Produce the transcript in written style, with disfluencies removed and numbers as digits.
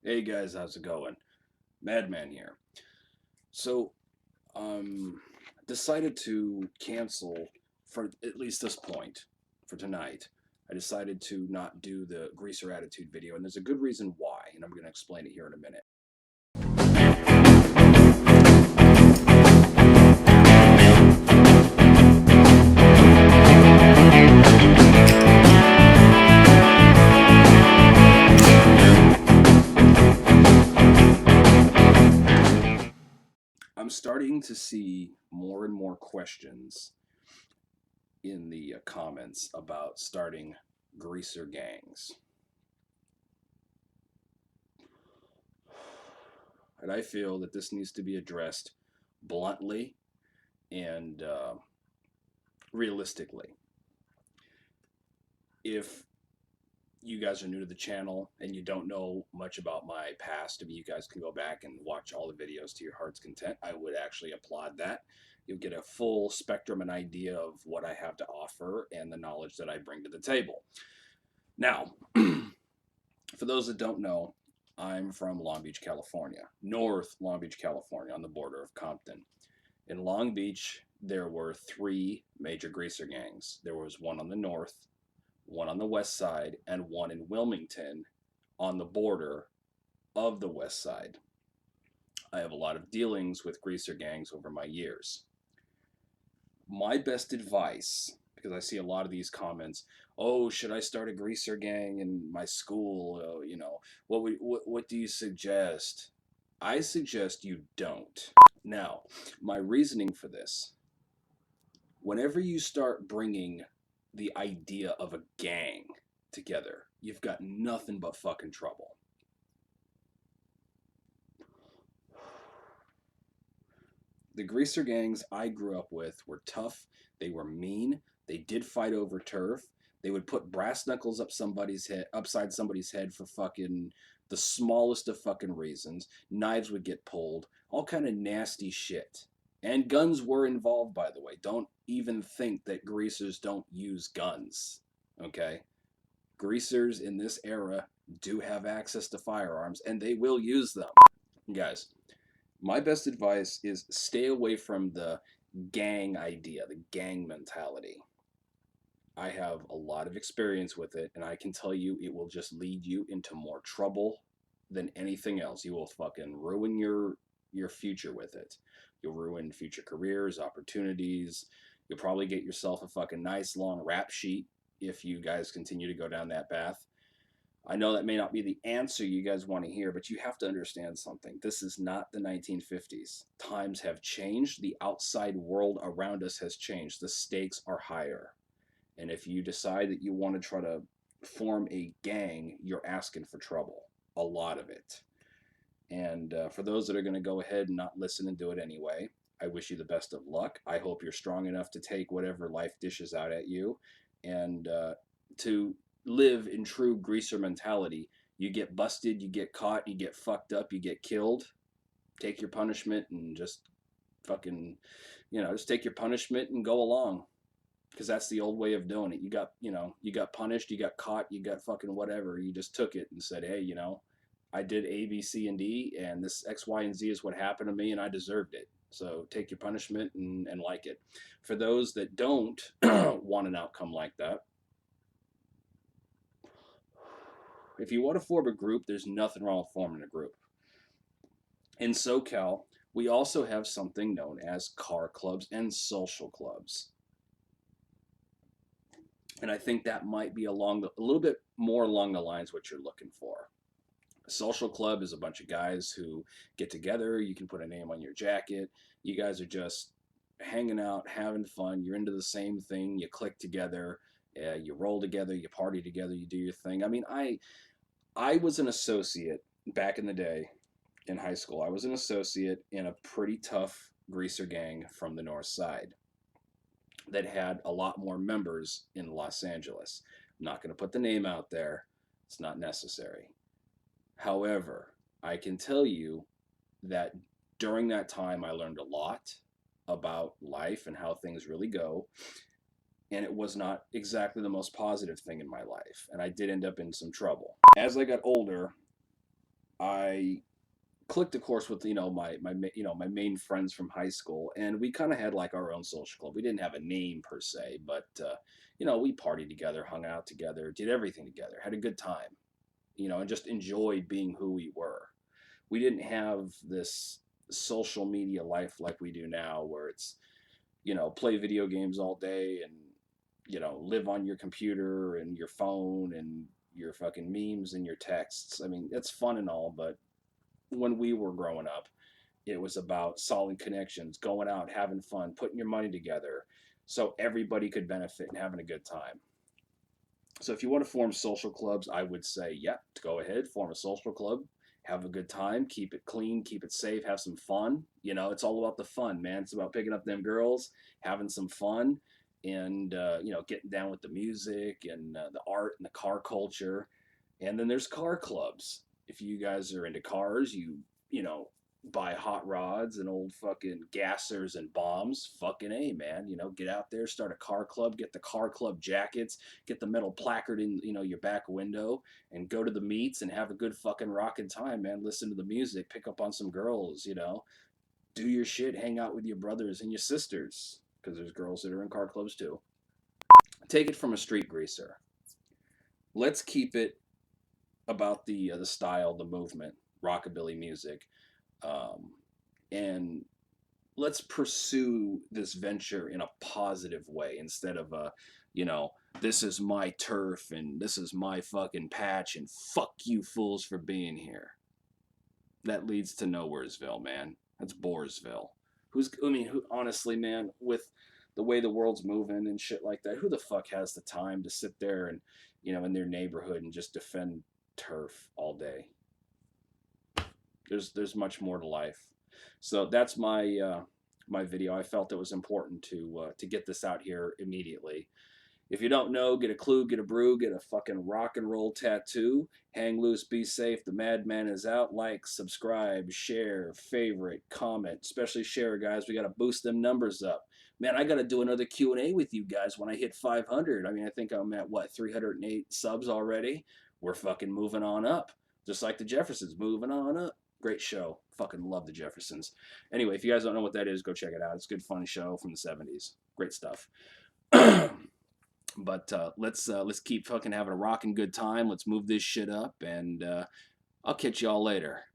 Hey guys, how's it going? Madman here. So, decided to cancel for at least this point for tonight. I decided to not do the greaser attitude video, and there's a good reason why, and I'm going to explain it here in a minute. I'm starting to see more and more questions in the comments about starting greaser gangs. And I feel that this needs to be addressed bluntly and realistically. If you guys are new to the channel and you don't know much about my past, I mean, you guys can go back and watch all the videos to your heart's content. I would actually applaud that. You'll get a full spectrum and idea of what I have to offer and the knowledge that I bring to the table. Now, for those that don't know, I'm from Long Beach, California, North Long Beach, California, on the border of Compton. In Long Beach, there were three major greaser gangs. There was one on the north, one on the west side, and one in Wilmington on the border of the west side. I have a lot of dealings with greaser gangs over my years. My best advice, because I see a lot of these comments, oh, should I start a greaser gang in my school? What do you suggest? I suggest you don't. Now, my reasoning for this, whenever you start bringing the idea of a gang together, you've got nothing but fucking trouble. The greaser gangs I grew up with were tough, they were mean, they did fight over turf. They would put brass knuckles upside somebody's head for fucking the smallest of fucking reasons. Knives would get pulled, all kind of nasty shit. And guns were involved, by the way. Don't even think that greasers don't use guns. Okay? Greasers in this era do have access to firearms and they will use them. Guys, my best advice is stay away from the gang idea, the gang mentality. I have a lot of experience with it, and I can tell you it will just lead you into more trouble than anything else. You will fucking ruin your future with it. You'll ruin future careers, opportunities. You'll probably get yourself a fucking nice long rap sheet if you guys continue to go down that path. I know that may not be the answer you guys want to hear, but you have to understand something. This is not the 1950s. Times have changed. The outside world around us has changed. The stakes are higher. And if you decide that you want to try to form a gang, you're asking for trouble. A lot of it. And for those that are going to go ahead and not listen and do it anyway, I wish you the best of luck. I hope you're strong enough to take whatever life dishes out at you and to live in true greaser mentality. You get busted, you get caught, you get fucked up, you get killed. Take your punishment and just fucking, just take your punishment and go along. Because that's the old way of doing it. You got punished, you got caught, you got fucking whatever. You just took it and said, hey, I did A, B, C, and D, and this X, Y, and Z is what happened to me, and I deserved it. So take your punishment and like it. For those that don't want an outcome like that, if you want to form a group, there's nothing wrong with forming a group. In SoCal, we also have something known as car clubs and social clubs. And I think that might be a little bit more along the lines what you're looking for. A social club is a bunch of guys who get together. You can put a name on your jacket. You guys are just hanging out, having fun. You're into the same thing. You click together. You roll together. You party together. You do your thing. I mean, I was an associate back in the day in high school. I was an associate in a pretty tough greaser gang from the north side that had a lot more members in Los Angeles. I'm not going to put the name out there. It's not necessary. However, I can tell you that during that time, I learned a lot about life and how things really go. And it was not exactly the most positive thing in my life. And I did end up in some trouble. As I got older, I clicked, of course, with my main friends from high school, and we kind of had like our own social club. We didn't have a name per se, but we partied together, hung out together, did everything together, had a good time, and just enjoyed being who we were. We didn't have this social media life like we do now, where it's play video games all day and live on your computer and your phone and your fucking memes and your texts. I mean, it's fun and all, but when we were growing up, it was about solid connections, going out, having fun, putting your money together so everybody could benefit and having a good time. So if you want to form social clubs, I would say, yeah, go ahead, form a social club, have a good time, keep it clean, keep it safe, have some fun. It's all about the fun, man. It's about picking up them girls, having some fun, and getting down with the music and the art and the car culture. And then there's car clubs. If you guys are into cars, buy hot rods and old fucking gassers and bombs. Fucking A, man. Get out there, start a car club, get the car club jackets, get the metal placard in, your back window, and go to the meets and have a good fucking rocking time, man. Listen to the music, pick up on some girls, do your shit, hang out with your brothers and your sisters, because there's girls that are in car clubs too. Take it from a street greaser. Let's keep it about the style, the movement, rockabilly music, um, and let's pursue this venture in a positive way instead of you know, this is my turf and this is my fucking patch and fuck you fools for being here. That leads to Nowheresville, man. That's Boresville. Who honestly, man, with the way the world's moving and shit like that, who the fuck has the time to sit there and, in their neighborhood and just defend turf all day? There's much more to life. So that's my video. I felt it was important to get this out here immediately. If you don't know, get a clue, get a brew, get a fucking rock and roll tattoo. Hang loose, be safe. The madman is out. Like, subscribe, share, favorite, comment. Especially share, guys. We got to boost them numbers up. Man, I got to do another Q&A with you guys when I hit 500. I mean, I think I'm at, 308 subs already? We're fucking moving on up. Just like the Jeffersons, moving on up. Great show. Fucking love the Jeffersons. Anyway, if you guys don't know what that is, go check it out. It's a good, fun show from the 70s. Great stuff. But let's keep fucking having a rocking good time. Let's move this shit up, and I'll catch y'all later.